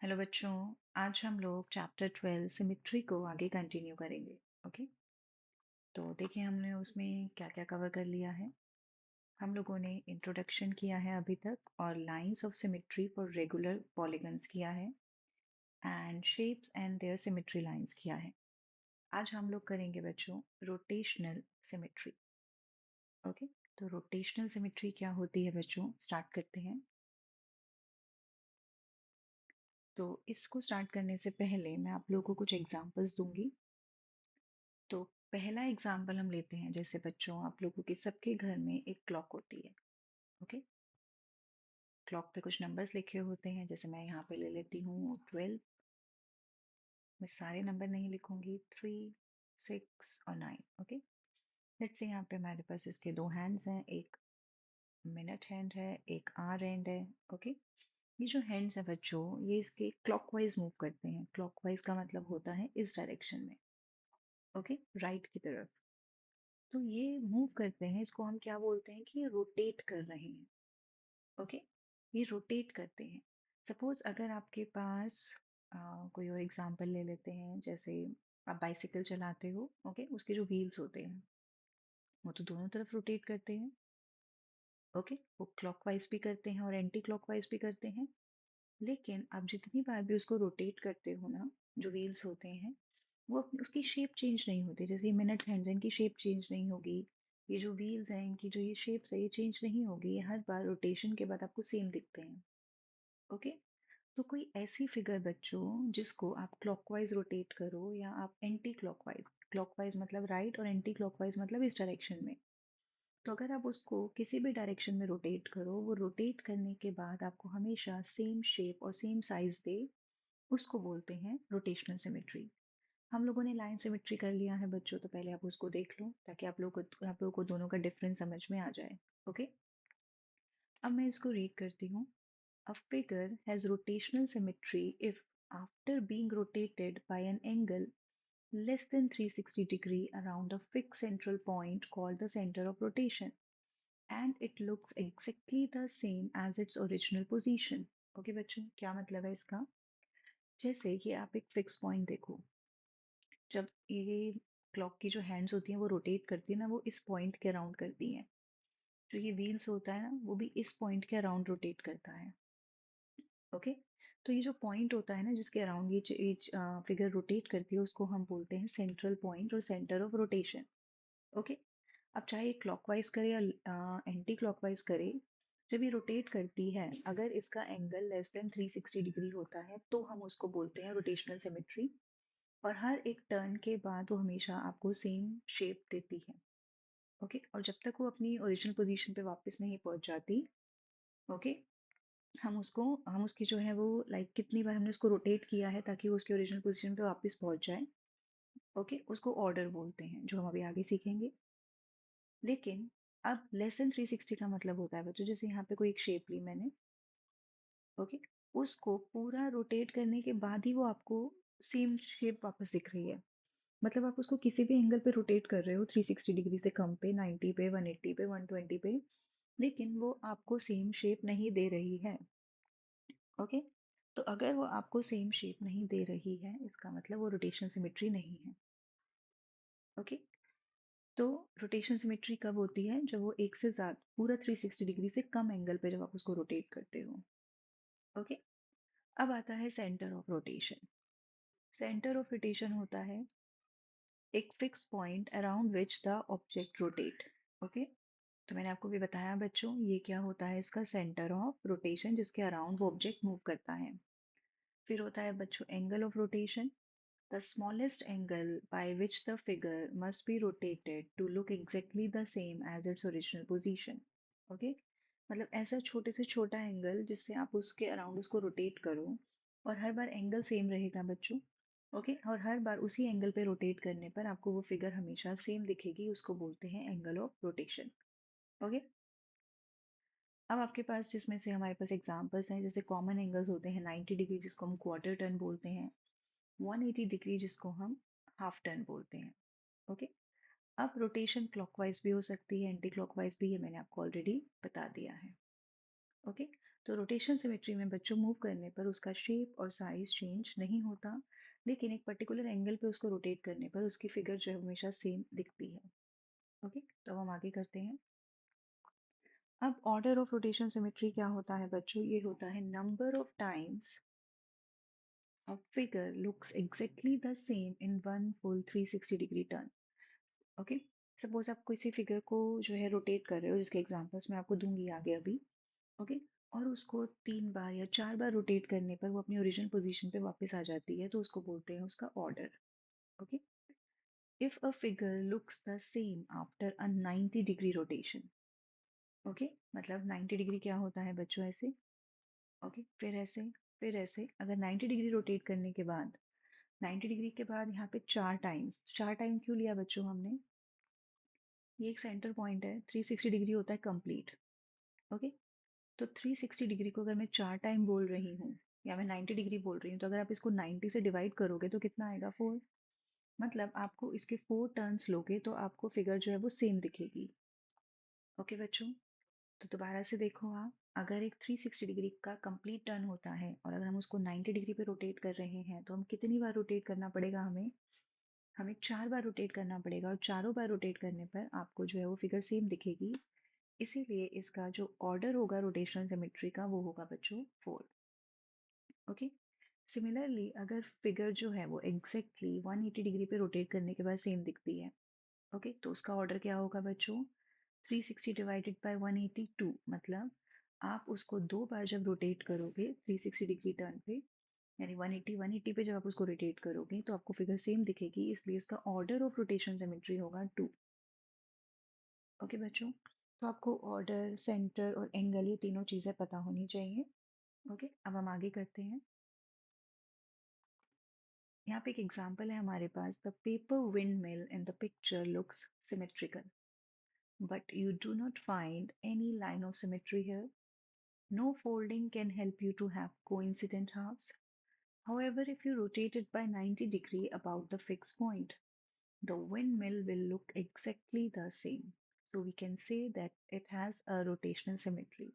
Hello बच्चों। आज हम लोग चैप्टर 12 सिमिट्री को आगे कंटिन्यू करेंगे। ओके। तो देखिए हमने उसमें क्या क्या कवर कर लिया है। हम लोगों ने इंट्रोडक्शन किया है अभी तक, और lines of symmetry for regular polygons किया है, and shapes and their symmetry lines किया है। आज हम लोग करेंगे बच्चों रोटेशनल सिमिट्री। ओके। तो रोटेशनल सिमिट्री क्या होती है बच्चों, स्टार्ट करते हैं। तो इसको स्टार्ट करने से पहले मैं आप लोगों को कुछ एग्जांपल्स दूंगी। तो पहला एग्जाम्पल हम लेते हैं, जैसे बच्चों आप लोगों के सबके घर में एक क्लॉक होती है। ओके। क्लॉक पे कुछ नंबर्स लिखे होते हैं, जैसे मैं यहाँ पे ले लेती हूँ 12। मैं सारे नंबर नहीं लिखूंगी, 3, 6 और 9। ओके। लेट्स से यहाँ पे हमारे पास इसके दो हैंड्स हैं, एक मिनट हैंड है, एक आर हैंड है। ओके। ये जो हैंड्स है बच्चों, ये इसके क्लॉकवाइज मूव करते हैं। क्लॉकवाइज का मतलब होता है इस डायरेक्शन में। ओके, राइट की तरफ। तो ये मूव करते हैं, इसको हम क्या बोलते हैं कि ये रोटेट कर रहे हैं। ओके। ये रोटेट करते हैं। सपोज अगर आपके पास कोई और एग्जांपल ले लेते हैं, जैसे आप बाइसिकल चलाते हो। ओके, उसके जो व्हील्स होते हैं वो तो दोनों तरफ रोटेट करते हैं। ओके, वो क्लॉकवाइज भी करते हैं और एंटी क्लॉकवाइज भी करते हैं। लेकिन आप जितनी बार भी उसको रोटेट करते हो ना, जो व्हील्स होते हैं वो उसकी शेप चेंज नहीं होती। जैसे मिनट हैंड्स हैं, इनकी शेप चेंज नहीं होगी। ये जो व्हील्स हैं, इनकी जो ये शेप्स है, ये चेंज नहीं होगी। ये हर बार रोटेशन के बाद आपको सेम दिखते हैं। ओके। तो कोई ऐसी फिगर बच्चों जिसको आप क्लॉकवाइज रोटेट करो या आप एंटी क्लॉकवाइज, क्लॉकवाइज मतलब राइट और एंटी क्लॉकवाइज मतलब इस डायरेक्शन में, तो अगर आप उसको किसी भी डायरेक्शन में रोटेट करो, वो रोटेट करने के बाद आपको हमेशा सेम शेप और सेम साइज दे, उसको बोलते हैं रोटेशनल सिमेट्री। हम लोगों ने लाइन सिमेट्री कर लिया है बच्चों, तो पहले आप उसको देख लो ताकि आप लोगों को दोनों का डिफरेंस समझ में आ जाए। ओके। अब मैं इसको रीड करती हूँ। A figure has rotational symmetry if, after being rotated by an angle less than 360 degree around a fixed central point called the center of rotation, and it looks exactly the same as its original position. Okay बच्चों, क्या मतलब है इसका? जैसे कि आप एक fix point देखो, जब ये क्लॉक की जो हैंड्स होती हैं वो रोटेट करती है ना, वो इस पॉइंट के अराउंड करती हैं। जो ये व्हील्स होता है ना, वो भी इस पॉइंट के अराउंड रोटेट करता है। ओके। तो ये जो पॉइंट होता है ना जिसके अराउंड ये फिगर रोटेट करती है, उसको हम बोलते हैं सेंट्रल पॉइंट और सेंटर ऑफ रोटेशन। ओके। अब चाहे ये क्लॉकवाइज करे या एंटी क्लॉकवाइज करे, जब ये रोटेट करती है, अगर इसका एंगल लेस देन 360 डिग्री होता है तो हम उसको बोलते हैं रोटेशनल सिमेट्री। और हर एक टर्न के बाद वो हमेशा आपको सेम शेप देती है। ओके। और जब तक वो अपनी ओरिजिनल पोजीशन पे वापस नहीं पहुंच जाती, ओके, हम उसकी जो है वो लाइक कितनी बार हमने उसको रोटेट किया है ताकि वो उसकी ओरिजिनल पोजीशन पे वापस पहुंच जाए, ओके, उसको ऑर्डर बोलते हैं, जो हम अभी आगे सीखेंगे। लेकिन अब लेस देन 360 का मतलब होता है बच्चों, जैसे यहाँ पे कोई एक शेप ली मैंने। ओके। उसको पूरा रोटेट करने के बाद ही वो आपको सेम शेप वापस दिख रही है। मतलब आप उसको किसी भी एंगल पे रोटेट कर रहे हो, 360 डिग्री से कम पे, 90 पे, 180 पे, 120 पे, लेकिन वो आपको सेम शेप नहीं दे रही है। ओके। तो अगर वो आपको सेम शेप नहीं दे रही है, इसका मतलब वो रोटेशनल सिमेट्री नहीं है। ओके। तो रोटेशनल सिमेट्री कब होती है? जब वो एक से ज्यादा पूरा 360 डिग्री से कम एंगल पे जब आप उसको रोटेट करते हो। ओके। अब आता है centre of rotation. Centre of rotation होता है एक fix point around which the object rotate. Okay. तो मैंने आपको भी बताया बच्चों, ये क्या होता है, इसका सेंटर ऑफ रोटेशन, जिसके अराउंड वो ऑब्जेक्ट मूव करता है। फिर होता है बच्चों angle of rotation, the smallest angle by which the figure must be rotated to look exactly the same as its original position. Okay. मतलब ऐसा छोटे से छोटा एंगल जिससे आप उसके अराउंड उसको रोटेट करो, और हर बार एंगल सेम रहेगा बच्चों। ओके। और हर बार उसी एंगल पे रोटेट करने पर आपको वो फिगर हमेशा सेम दिखेगी, उसको बोलते हैं एंगल ऑफ रोटेशन। ओके। अब आपके पास जिसमें से हमारे पास एग्जांपल्स हैं, जैसे कॉमन एंगल्स होते हैं 90 डिग्री जिसको हम क्वार्टर टर्न बोलते हैं, 180 डिग्री जिसको हम हाफ टर्न बोलते हैं। ओके। अब रोटेशन क्लॉकवाइज भी हो सकती है, एंटी क्लॉकवाइज भी, ये मैंने आपको ऑलरेडी बता दिया है। ओके। तो रोटेशन सिमेट्री में बच्चों मूव करने पर उसका शेप और साइज चेंज नहीं होता, लेकिन एक पर्टिकुलर एंगल पे उसको रोटेट करने पर उसकी फिगर जो है हमेशा सेम दिखती है। ओके, तो हम आगे करते हैं। अब ऑर्डर ऑफ रोटेशन सिमेट्री क्या होता है बच्चों? ये होता है number of times a figure looks exactly the same in one full 360 degree turn. Okay, suppose आप किसी फिगर को जो है रोटेट कर रहे हो, जिसके एग्जांपल्स मैं आपको दूंगी आगे अभी। ओके, और उसको 3 बार या 4 बार रोटेट करने पर वो अपनी ओरिजिनल पोजीशन पे वापस आ जाती है, तो उसको बोलते हैं उसका order. Okay, if a figure looks the same after a 90 degree rotation. Okay, मतलब 90 डिग्री क्या होता है बच्चों? ऐसे। ओके, फिर ऐसे, फिर ऐसे। अगर 90 डिग्री रोटेट करने के बाद, 90 डिग्री के बाद यहाँ पे 4 टाइम्स, 4 टाइम क्यों लिया बच्चों हमने? ये एक सेंटर पॉइंट है, 360 डिग्री होता है कंप्लीट। ओके, तो 360 डिग्री को अगर मैं 4 टाइम बोल रही हूँ या मैं 90 डिग्री बोल रही हूँ, तो अगर आप इसको 90 से डिवाइड करोगे तो कितना आएगा? 4। मतलब आपको इसके 4 टर्न्स लोगे तो आपको फिगर जो है वो सेम दिखेगी। ओके बच्चों, तो दोबारा से देखो आप, अगर एक 360 डिग्री का कंप्लीट टर्न होता है और अगर हम उसको 90 डिग्री पे रोटेट कर रहे हैं, तो हम कितनी बार रोटेट करना पड़ेगा हमें? हमें 4 बार रोटेट करना पड़ेगा, और चारों बार रोटेट करने पर आपको जो है वो फिगर सेम दिखेगी। इसीलिए इसका जो ऑर्डर होगा रोटेशनल सिमेट्री का, वो होगा बच्चों 4। ओके, सिमिलरली अगर फिगर जो है वो एग्जैक्टली 180 डिग्री पे रोटेट करने के बाद सेम दिखती है, ओके, तो उसका ऑर्डर क्या होगा बच्चों? 360 डिवाइडेड बाय 182। मतलब आप उसको 2 बार जब रोटेट करोगे 360 डिग्री टर्न पे, यानी 180 पे जब आप उसको रोटेट करोगे तो आपको फिगर सेम दिखेगी, इसलिए इसका ऑर्डर ऑफ रोटेशन सिमेट्री होगा 2। ओके बच्चों, तो आपको ऑर्डर, सेंटर और एंगल, ये तीनों चीजें पता होनी चाहिए। ओके, अब हम आगे करते हैं। यहाँ पे एक एग्जांपल है हमारे पास, the paper windmill in the picture looks symmetrical, but you do not find any line of symmetry here. No folding can help you to have coincident halves. However, if you rotate it by 90 degree about the fixed point, the windmill will look exactly the same. So we can say that it has a rotational symmetry.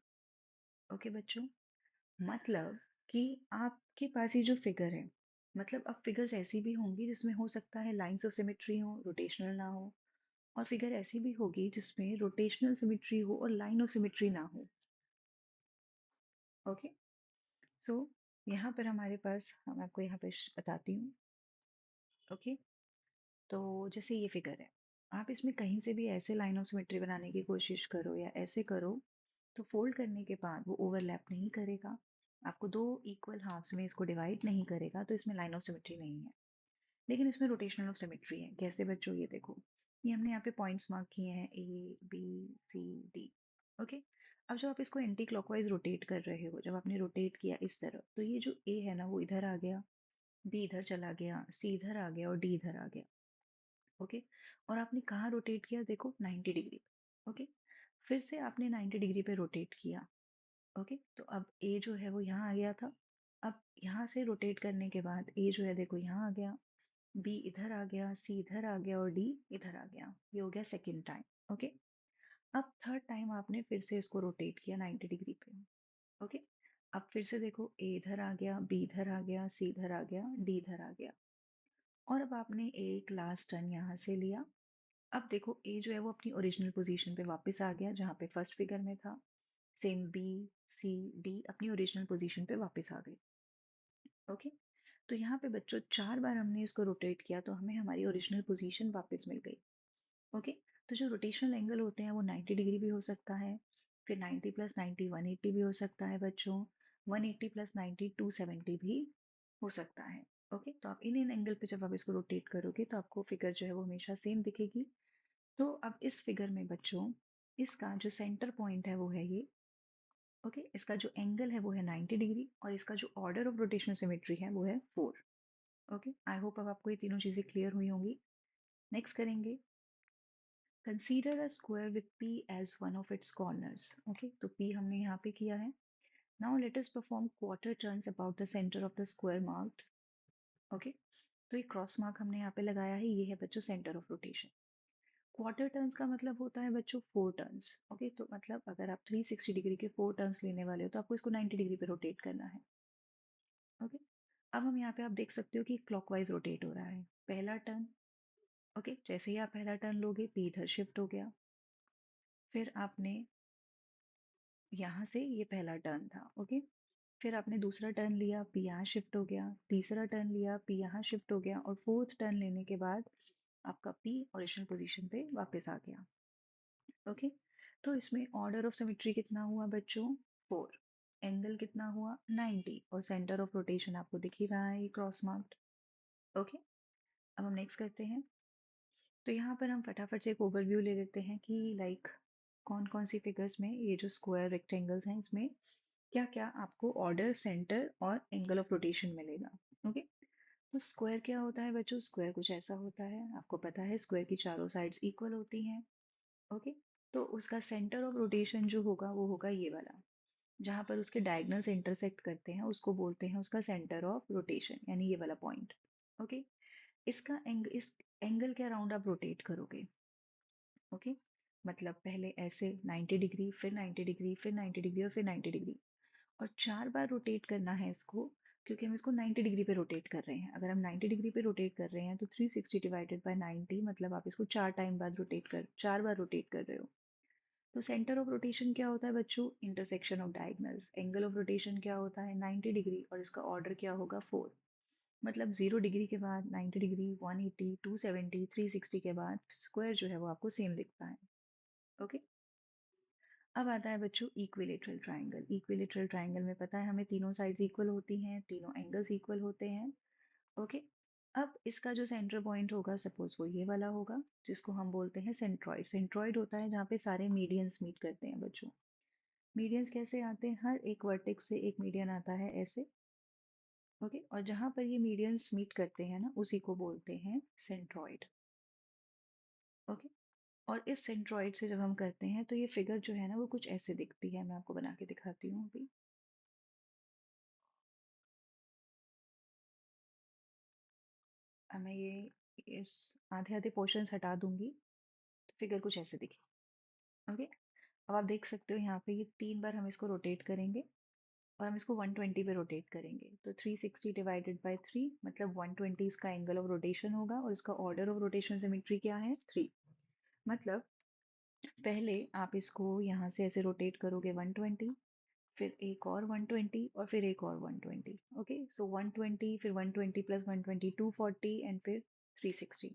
Okay बच्चों, मतलब कि आपके पास ये जो figure है, मतलब अब figures ऐसी भी होंगी जिसमें हो सकता है लाइंस ऑफ सिमेट्री हो, रोटेशनल ना हो, और फिगर ऐसी भी होगी जिसमें रोटेशनल सिमेट्री हो और लाइन ऑफ सिमेट्री ना हो। ओके, सो यहाँ पर हमारे पास, हम आपको यहाँ पे बताती हूँ। ओके, तो जैसे ये फिगर है, आप इसमें कहीं से भी ऐसे लाइन ऑफ सिमेट्री बनाने की कोशिश करो या ऐसे करो, तो फोल्ड करने के बाद वो ओवरलैप नहीं करेगा, आपको दो इक्वल हाफ्स में इसको डिवाइड नहीं करेगा, तो इसमें लाइन ऑफ सिमेट्री नहीं है। लेकिन इसमें रोटेशनल ऑफ सिमेट्री है। कैसे बच्चों? ये देखो, ये हमने यहाँ पे पॉइंट्स मार्क किए हैं, A B C D. Okay, अब जब आप इसको एंटी क्लॉकवाइज रोटेट कर रहे हो, जब आपने रोटेट किया इस तरफ, तो ये जो ए है ना वो इधर आ गया, बी इधर चला गया, सी इधर आ गया और डी इधर आ गया। ओके, और आपने कहाँ रोटेट किया? देखो 90 डिग्री। ओके, फिर से आपने 90 डिग्री पे रोटेट किया। ओके, तो अब ए जो है वो यहाँ आ गया था। अब यहाँ से रोटेट करने के बाद ए जो है देखो यहाँ आ गया, बी इधर आ गया, सी इधर आ गया और डी इधर आ गया। ये हो गया सेकेंड टाइम। ओके, अब थर्ड टाइम आपने फिर से इसको रोटेट किया 90 डिग्री पे। ओके, अब फिर से देखो, ए इधर आ गया, बी इधर आ गया, सी इधर आ गया, डी इधर आ गया, और अब आपने एक लास्ट टर्न यहाँ से लिया। अब देखो ए जो है वो अपनी ओरिजिनल पोजीशन पे वापस आ गया, जहाँ पे फर्स्ट फिगर में था। सेम बी सी डी अपनी ओरिजिनल पोजीशन पे वापस आ गए। ओके, तो यहाँ पे बच्चों 4 बार हमने इसको रोटेट किया तो हमें हमारी ओरिजिनल पोजीशन वापस मिल गई। ओके, तो जो रोटेशनल एंगल होते हैं वो 90 डिग्री भी हो सकता है, फिर 90 प्लस 90 180 भी हो सकता है बच्चों, 180 प्लस 90 270 भी हो सकता है। ओके, तो आप इन इन एंगल पे जब आप इसको रोटेट करोगे तो आपको फिगर जो है वो हमेशा सेम दिखेगी। तो अब इस फिगर में बच्चों, इसका जो सेंटर पॉइंट है वो है ये। ओके, इसका जो एंगल है वो है 90 डिग्री, और इसका जो ऑर्डर ऑफ रोटेशनल सिमेट्री है वो है 4। ओके, आई होप अब आपको ये तीनों चीजें क्लियर हुई होंगी। नेक्स्ट करेंगे, consider a square with p as one of its corners. Okay, तो p हमने यहाँ पे किया है। Now let us perform quarter turns about the centre of the square marked. Okay, तो ये क्रॉस मार्क हमने यहाँ पे लगाया है, ये है बच्चों centre of rotation. Quarter turns का मतलब होता है बच्चों 4 टर्न्स। ओके, तो मतलब अगर आप 360 डिग्री के 4 टर्न्स लेने वाले हो तो आपको इसको 90 डिग्री पे रोटेट करना है। ओके, अब हम यहाँ पे आप देख सकते हो कि क्लॉकवाइज रोटेट हो रहा है। पहला टर्न, ओके, जैसे ही आप पहला टर्न लोगे पी इधर शिफ्ट हो गया। फिर आपने यहाँ से, ये पहला टर्न था, ओके, फिर आपने दूसरा टर्न लिया, पी यहाँ शिफ्ट हो गया। तीसरा टर्न लिया, पी यहाँ शिफ्ट हो गया। और फोर्थ टर्न लेने के बाद आपका पी ओरिजिनल पोजीशन पे वापस आ गया। ओके, तो इसमें ऑर्डर ऑफ सिमेट्री कितना हुआ बच्चों? 4। एंगल कितना हुआ? 90। और सेंटर ऑफ रोटेशन आपको दिख ही रहा है, ये क्रॉस मार्क्ड। ओके, अब हम नेक्स्ट करते हैं। तो यहाँ पर हम फटाफट से एक ओवरव्यू ले लेते हैं कि लाइक कौन कौन सी फिगर्स में ये जो स्क्वायर रेक्टेंगल्स हैं इसमें क्या क्या आपको ऑर्डर, सेंटर और एंगल ऑफ रोटेशन मिलेगा। ओके, तो स्क्वायर क्या होता है बच्चों? स्क्वायर कुछ ऐसा होता है, आपको पता है स्क्वायर की चारों साइड्स इक्वल होती हैं। ओके, तो उसका सेंटर ऑफ रोटेशन जो होगा वो होगा ये वाला, जहां पर उसके डायगोनल्स इंटरसेक्ट करते हैं उसको बोलते हैं उसका सेंटर ऑफ रोटेशन, यानी ये वाला पॉइंट। ओके, इस एंगल के अराउंड आप रोटेट करोगे। ओके, मतलब पहले ऐसे 90 डिग्री, फिर 90 डिग्री, फिर 90 डिग्री और फिर 90 डिग्री, और 4 बार रोटेट करना है इसको, क्योंकि हम इसको 90 डिग्री पे रोटेट कर रहे हैं। अगर हम 90 डिग्री पे रोटेट कर रहे हैं तो 360 डिवाइडेड बाय 90, मतलब आप इसको 4 बार रोटेट कर रहे हो। तो सेंटर ऑफ रोटेशन क्या होता है बच्चों? Intersection of diagonals. Angle of rotation क्या होता है? 90 डिग्री, और इसका ऑर्डर क्या होगा? 4। मतलब 0 डिग्री के बाद 90 डिग्री, 180, 270, 360 के बाद स्क्वायर जो है वो आपको सेम दिखता है। ओके, अब आता है बच्चों इक्विलेटरल ट्रायंगल। इक्विलेटरल ट्रायंगल में पता है हमें तीनों साइड्स इक्वल होती हैं, तीनों एंगल्स इक्वल होते हैं। ओके, अब इसका जो सेंटर पॉइंट होगा सपोज वो ये वाला होगा, जिसको हम बोलते हैं सेंट्रॉइड। सेंट्रॉइड होता है जहाँ पे सारे मीडियंस मीट करते हैं बच्चों। मीडियंस कैसे आते हैं? हर एक वर्टेक्स से एक मीडियन आता है ऐसे। ओके, और जहाँ पर ये मीडियंस मीट करते हैं ना, उसी को बोलते हैं सेंट्रॉइड। ओके, और इस सेंट्रॉइड से जब हम करते हैं तो ये फिगर जो है ना वो कुछ ऐसे दिखती है। मैं आपको बना के दिखाती हूँ अभी। अब मैं ये इस आधे आधे पोर्शंस हटा दूंगी तो फिगर कुछ ऐसे दिखे। ओके, अब आप देख सकते हो यहाँ पे ये 3 बार हम इसको रोटेट करेंगे, और हम इसको 120 पे रोटेट करेंगे। तो 360 डिवाइडेड बाय 3, मतलब 120 इसका एंगल ऑफ रोटेशन होगा, और इसका ऑर्डर ऑफ रोटेशन सिमेट्री क्या है? 3। मतलब पहले आप इसको यहाँ से ऐसे रोटेट करोगे 120, फिर एक और 120, और फिर एक और 120। ओके, सो 120, फिर 120 प्लस 120, 240, एंड फिर 360।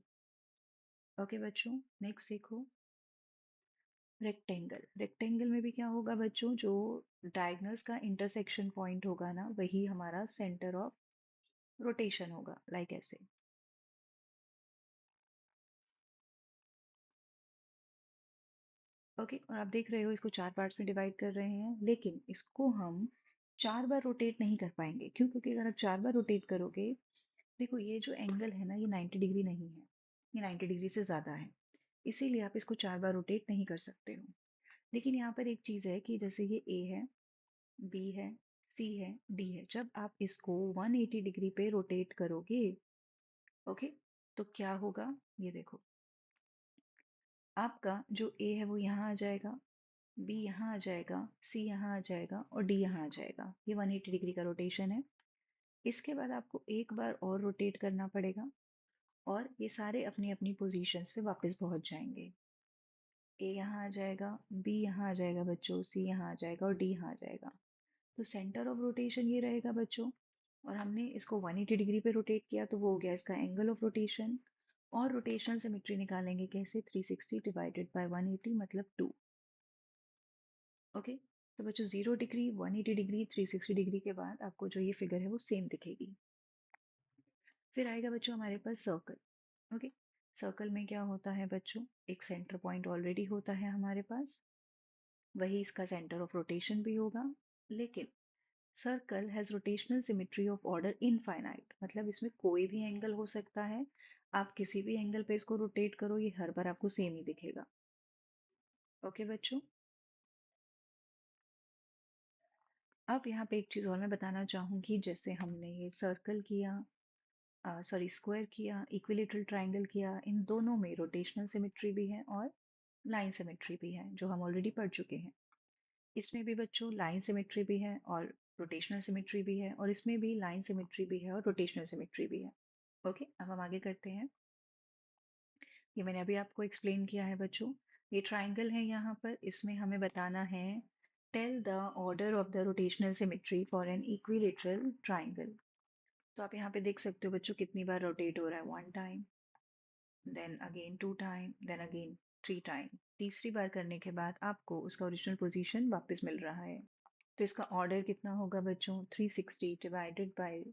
ओके बच्चों, नेक्स्ट देखो रेक्टेंगल। रेक्टेंगल में भी क्या होगा बच्चों? जो डायगोनल्स का इंटरसेक्शन पॉइंट होगा ना, वही हमारा सेंटर ऑफ रोटेशन होगा, लाइक ऐसे। ओके, और आप देख रहे हो इसको 4 पार्ट्स में डिवाइड कर रहे हैं, लेकिन इसको हम 4 बार रोटेट नहीं कर पाएंगे। क्यों? क्योंकि अगर आप 4 बार रोटेट करोगे, देखो ये जो एंगल है ना ये 90 डिग्री नहीं है, ये 90 डिग्री से ज्यादा है, इसीलिए आप इसको 4 बार रोटेट नहीं कर सकते हो। लेकिन यहाँ पर एक चीज है कि जैसे ये ए है, बी है, सी है, डी है, जब आप इसको 180 डिग्री पे रोटेट करोगे, ओके, तो क्या होगा? ये देखो, आपका जो ए है वो यहाँ आ जाएगा, बी यहाँ आ जाएगा, सी यहाँ आ जाएगा, और डी यहाँ आ जाएगा। ये 180 डिग्री का रोटेशन है। इसके बाद आपको एक बार और रोटेट करना पड़ेगा, और ये सारे अपनी अपनी पोजीशंस पे वापस पहुंच जाएंगे। ए यहाँ आ जाएगा, बी यहाँ आ जाएगा बच्चों, सी यहाँ आ जाएगा, और डी यहाँ आ जाएगा। तो सेंटर ऑफ रोटेशन ये रहेगा बच्चों, और हमने इसको 180 डिग्री पे रोटेट किया तो वो हो गया इसका एंगल ऑफ रोटेशन। और रोटेशनल सिमेट्री निकालेंगे कैसे? 360 डिवाइडेड बाय 180, मतलब 2। ओके, तो बच्चों 0 डिग्री, 180 डिग्री, 360 डिग्री के बाद आपको जो ये फिगर है वो सेम दिखेगी। फिर आएगा बच्चों हमारे पास सर्कल। ओके, सर्कल में क्या होता है बच्चों? एक सेंटर पॉइंट ऑलरेडी होता है हमारे पास, वही इसका सेंटर ऑफ रोटेशन भी होगा। लेकिन circle has rotational symmetry of order infinite, मतलब इसमें कोई भी एंगल हो सकता है, आप किसी भी एंगल पे इसको रोटेट करो ये हर बार आपको सेम ही दिखेगा। ओके बच्चों, अब यहाँ पे एक चीज और मैं बताना चाहूंगी, जैसे हमने ये सर्कल किया, सॉरी स्क्वायर किया, इक्विलेटरल ट्रायंगल किया, इन दोनों में रोटेशनल सिमेट्री भी है और लाइन सिमेट्री भी है, जो हम ऑलरेडी पढ़ चुके हैं। इसमें भी बच्चों लाइन सिमेट्री भी है और रोटेशनल सिमेट्री भी है, और इसमें भी लाइन सिमेट्री भी है और रोटेशनल सिमेट्री भी है। ओके, अब हम आगे करते हैं। ये मैंने अभी आपको एक्सप्लेन किया है बच्चों। ये ट्राइंगल है यहाँ पर, इसमें हमें बताना है tell the order of the rotational symmetry for an equilateral triangle. तो आप यहाँ पे देख सकते हो बच्चों कितनी बार रोटेट हो रहा है, 1 time, then again 2 time, then again 3 time. तीसरी बार करने के बाद आपको उसका ओरिजिनल पोजीशन वापस मिल रहा है। तो इसका ऑर्डर कितना होगा बच्चों, 360 divided by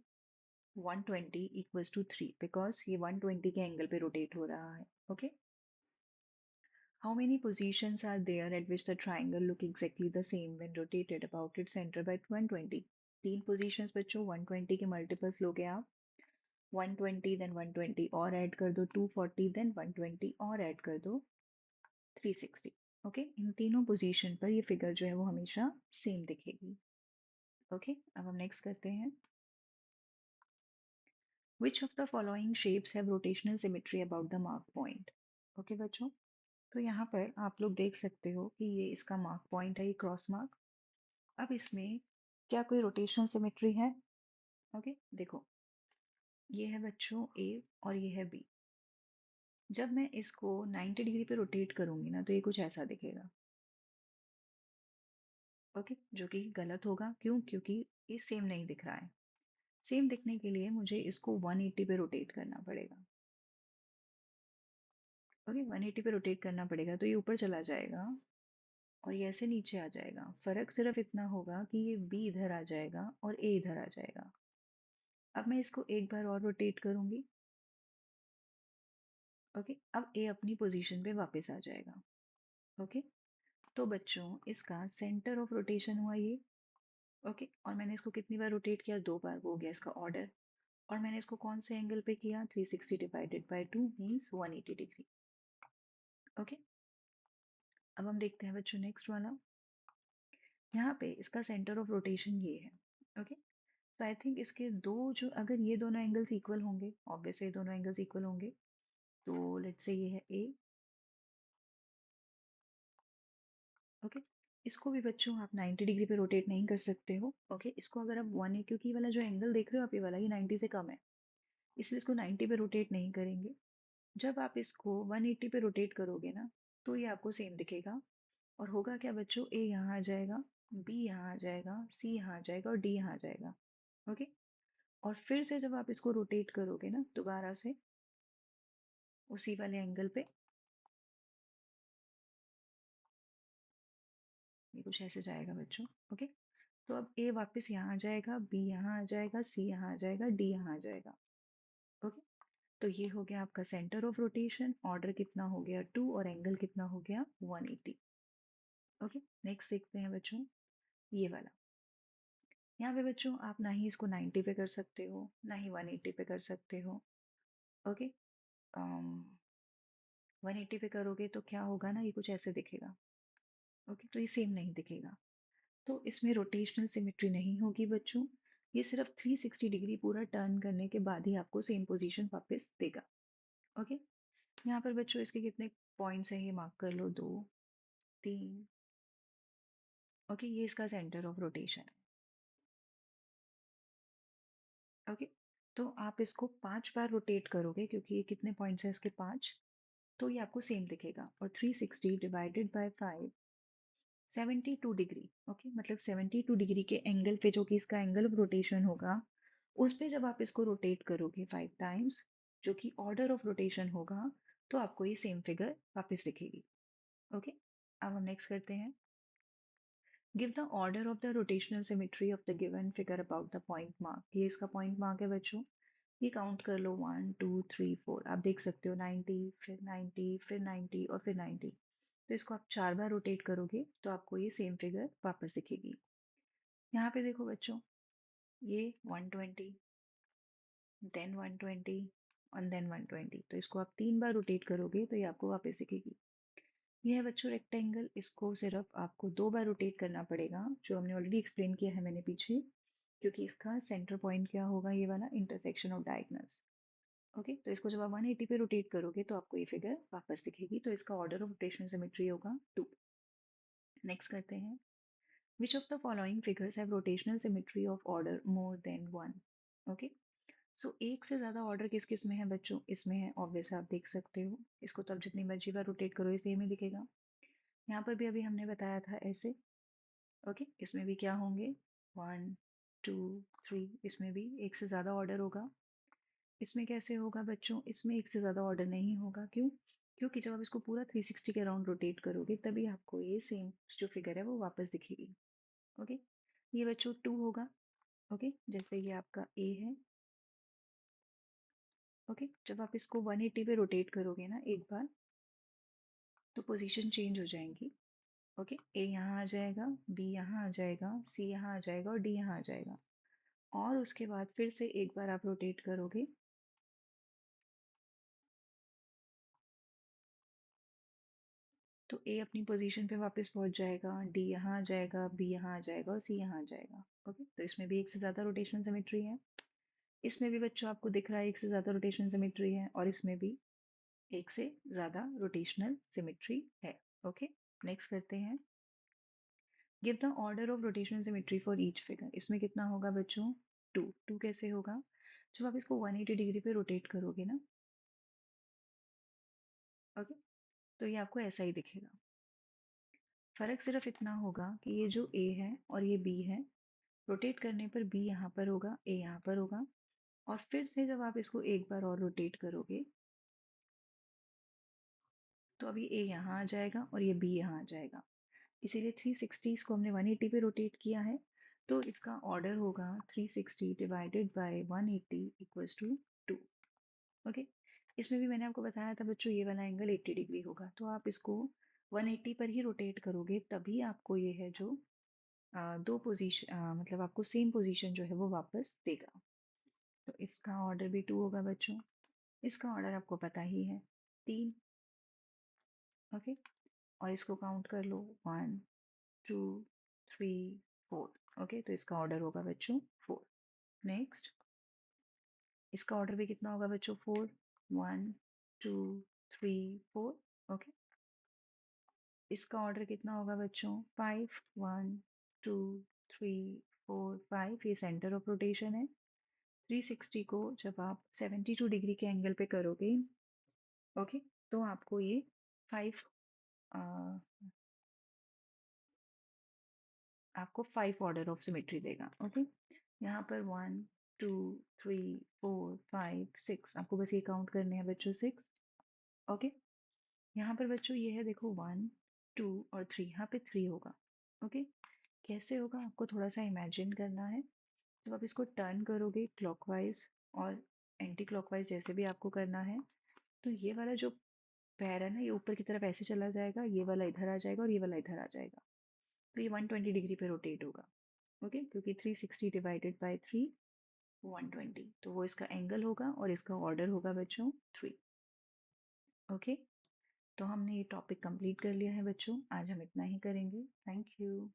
120 equals to 3, because ये 120 के एंगल पे रोटेट हो रहा है। Okay, how many positions are there at which the triangle look exactly the same when rotated about its center by 120? तीन positions बच्चों, 120 के multiples लोगे आप, 120 then 120 और ऐड कर दो 240, then 120 और ऐड कर दो 360। ओके, इन तीनों पोजीशन पर ये फिगर जो है वो हमेशा सेम दिखेगी। ओके, अब हम नेक्स्ट करते हैं। Which of the following shapes have rotational symmetry about the mark point? Okay बच्चों, तो यहाँ पर आप लोग देख सकते हो कि ये इसका मार्क पॉइंट है, ये क्रॉस मार्क। अब इसमें क्या कोई रोटेशनल सिमेट्री है? ओके, देखो ये है बच्चों ए और ये है बी। जब मैं इसको 90 डिग्री पे रोटेट करूंगी ना, तो ये कुछ ऐसा दिखेगा। ओके, जो कि गलत होगा। क्यों? क्योंकि ये सेम नहीं दिख रहा है। सेम दिखने के लिए मुझे इसको 180 पे रोटेट करना पड़ेगा। ओके, 180 पे रोटेट करना पड़ेगा, तो ये ऊपर चला जाएगा और ये ऐसे नीचे आ जाएगा। फर्क सिर्फ इतना होगा कि ये बी इधर आ जाएगा और ए इधर आ जाएगा। अब मैं इसको एक बार और रोटेट करूंगी। ओके, अब ए अपनी पोजीशन पे वापस आ जाएगा। ओके, तो बच्चों इसका सेंटर ऑफ रोटेशन हुआ ये। ओके, और मैंने इसको कितनी बार रोटेट किया, 2 बार, वो हो गया इसका ऑर्डर। और मैंने इसको कौन से एंगल पे किया, 360 divided bye 2 means 180 degree. Okay, अब हम देखते हैं बच्चों नेक्स्ट वाला। यहाँ पे इसका सेंटर ऑफ रोटेशन ये है। ओके, तो आई थिंक इसके दो जो, अगर ये दोनों एंगल्स इक्वल होंगे, ऑब्वियसली दोनों एंगल्स इक्वल होंगे, तो लेट्स से ये है ए। ओके, इसको भी बच्चों आप 90 डिग्री पे रोटेट नहीं कर सकते हो। ओके, इसको अगर आप वन, क्योंकि ये वाला जो एंगल देख रहे हो आप, ये वाला, ये 90 से कम है, इसलिए इसको 90 पे रोटेट नहीं करेंगे। जब आप इसको 180 पे रोटेट करोगे ना, तो ये आपको सेम दिखेगा। और होगा क्या बच्चों, ए यहाँ आ जाएगा, बी यहाँ आ जाएगा, सी यहाँ आ जाएगा और डी यहाँ आ जाएगा। ओके, और फिर से जब आप इसको रोटेट करोगे ना दोबारा से उसी वाले एंगल पे, ये कुछ ऐसे जाएगा बच्चों। ओके, तो अब ए वापस यहाँ आ जाएगा, बी यहाँ आ जाएगा, सी यहाँ आ जाएगा, डी यहाँ आ जाएगा। ओके, तो ये हो गया आपका सेंटर ऑफ रोटेशन। ऑर्डर कितना हो गया, 2, और एंगल कितना हो गया, 180। ओके, नेक्स्ट देखते हैं बच्चों ये वाला। यहाँ पे बच्चों आप ना ही इसको 90 पे कर सकते हो, ना ही 180 पे कर सकते हो। ओके, 180 पे करोगे तो क्या होगा ना, ये कुछ ऐसे दिखेगा। ओके, तो ये सेम नहीं दिखेगा, तो इसमें रोटेशनल सिमेट्री नहीं होगी बच्चों। ये सिर्फ 360 डिग्री पूरा टर्न करने के बाद ही आपको सेम पोजीशन वापस देगा। ओके, यहाँ पर बच्चों इसके कितने पॉइंट्स हैं, ये मार्क कर लो, 2, 3। ओके, ये इसका सेंटर ऑफ रोटेशन है। ओके, तो आप इसको 5 बार रोटेट करोगे, क्योंकि ये कितने पॉइंट्स हैं इसके, 5, तो ये आपको सेम दिखेगा। और 360 डिवाइडेड बाय 5, 72 डिग्री। ओके, मतलब 72 डिग्री के एंगल पे, जो कि इसका एंगल ऑफ रोटेशन होगा, उस पे जब आप इसको रोटेट करोगे 5 टाइम्स, जो कि ऑर्डर ऑफ रोटेशन होगा, तो आपको ये सेम फिगर वापस दिखेगी। ओके, अब हम नेक्स्ट करते हैं। Give the order of the rotational symmetry of the given figure about the point mark. ये इसका पॉइंट मार्क है बच्चों, ये काउंट कर लो, 1 2 3 4, आप देख सकते हो 90, फिर 90, फिर 90 और फिर 90। तो इसको आप 4 बार रोटेट करोगे तो आपको ये सेम फिगर वापस दिखेगी। यहाँ पे देखो बच्चों, ये 120, देन 120 और देन 120, तो इसको आप 3 बार रोटेट करोगे तो ये आपको वापस दिखेगी। ये है बच्चों रेक्टेंगल, इसको सिर्फ आपको 2 बार रोटेट करना पड़ेगा, जो हमने ऑलरेडी एक्सप्लेन किया है मैंने पीछे, क्योंकि इसका सेंटर पॉइंट क्या होगा, ये वाला इंटरसेक्शन ऑफ डायगोनल्स। ओके, तो इसको जब आप 180 पे रोटेट करोगे तो आपको ये फिगर वापस दिखेगी, तो इसका ऑर्डर ऑफ रोटेशनल सिमेट्री होगा 2। नेक्स्ट करते हैं, which of the following figures have rotational symmetry of order more than 1? Okay, सो एक से ज्यादा ऑर्डर किस किस में है बच्चों, इसमें है, ऑब्वियस आप देख सकते हो, इसको तो आप जितनी मर्जी बार रोटेट करो सेम ही दिखेगा। यहाँ पर भी अभी हमने बताया था ऐसे। ओके, इसमें भी क्या होंगे, 1 2 3, इसमें भी एक से ज्यादा ऑर्डर होगा। इसमें कैसे होगा बच्चों, इसमें एक से ज्यादा ऑर्डर नहीं होगा, क्यों? क्योंकि जब आप इसको पूरा 360 के अराउंड रोटेट करोगे तभी आपको ये सेम जो फिगर है वो वापस दिखेगी। ओके, ये बच्चों 2 होगा। ओके, जैसे ये आपका ए है। ओके, जब आप इसको 180 पे रोटेट करोगे ना एक बार, तो पोजीशन चेंज हो जाएंगी। ओके, ए यहाँ आ जाएगा, बी यहाँ आ जाएगा, सी यहाँ आ जाएगा और डी यहाँ आ जाएगा। और उसके बाद फिर से एक बार आप रोटेट करोगे तो ए अपनी पोजीशन पे वापस पहुंच जाएगा, डी यहाँ आ जाएगा, बी यहाँ आ जाएगा और सी यहाँ आ जाएगा। ओके, तो इसमें भी एक से ज्यादा रोटेशनल सिमेट्री है। इसमें भी बच्चों आपको दिख रहा है एक से ज्यादा रोटेशनल सिमेट्री है, और इसमें भी एक से ज्यादा रोटेशनल सिमेट्री है। ओके, नेक्स्ट करते हैं, give the order of rotational symmetry for each figure. इसमें कितना होगा बच्चों, 2। 2 कैसे होगा, जब आप इसको 180 डिग्री पे रोटेट करोगे ना, ओके, तो ये आपको ऐसा ही दिखेगा। फर्क सिर्फ इतना होगा कि ये जो ए है और ये बी है, रोटेट करने पर बी यहाँ पर होगा, ए यहाँ पर होगा, और फिर से जब आप इसको एक बार और रोटेट करोगे तो अभी ए यहाँ आ जाएगा और ये बी यहाँ आ जाएगा। इसीलिए 360 इसको हमने 180 पे रोटेट किया है, तो इसका ऑर्डर होगा 360 divided by 180 equals to 2। Okay, इसमें भी मैंने आपको बताया था बच्चों ये वाला एंगल 80 डिग्री होगा, तो आप इसको 180 पर ही रोटेट करोगे तभी आपको ये है जो दो पोजीशन मतलब आपको सेम पोजीशन जो है वो वापस देगा। तो इसका ऑर्डर भी 2 होगा बच्चों। इसका ऑर्डर आपको पता ही है, 3। ओके, और इसको काउंट कर लो, 1 2 3 4। ओके, तो इसका ऑर्डर होगा बच्चों 4। नेक्स्ट, इसका ऑर्डर भी कितना होगा बच्चों, 4। 1 2 3 4। ओके, इसका ऑर्डर कितना होगा बच्चों, 5। 1 2 3 4 5, ये सेंटर ऑफ रोटेशन है। 360 को जब आप 72 डिग्री के एंगल पे करोगे, ओके, तो आपको ये 5 आपको 5 ऑर्डर ऑफ सिमेट्री देगा। ओके, यहाँ पर 1 2 3 4 5 6, आपको बस ये काउंट करने हैं बच्चों, 6। ओके, यहाँ पर बच्चों ये है देखो, 1 2 और 3, यहाँ पे 3 होगा। ओके, कैसे होगा आपको थोड़ा सा इमेजिन करना है। जब आप इसको टर्न करोगे क्लॉकवाइज और एंटी क्लॉकवाइज जैसे भी आपको करना है, तो ये वाला जो पैर है ना, ये ऊपर की तरफ ऐसे चला जाएगा, ये वाला इधर आ जाएगा और ये वाला इधर आ जाएगा, तो ये 120 डिग्री पे रोटेट होगा। ओके, क्योंकि 360 डिवाइडेड बाय 3 120, तो वो इसका एंगल होगा और इसका ऑर्डर होगा बच्चों 3। ओके, तो हमने ये टॉपिक कंप्लीट कर लिया है बच्चों, आज हम इतना ही करेंगे। Thank you.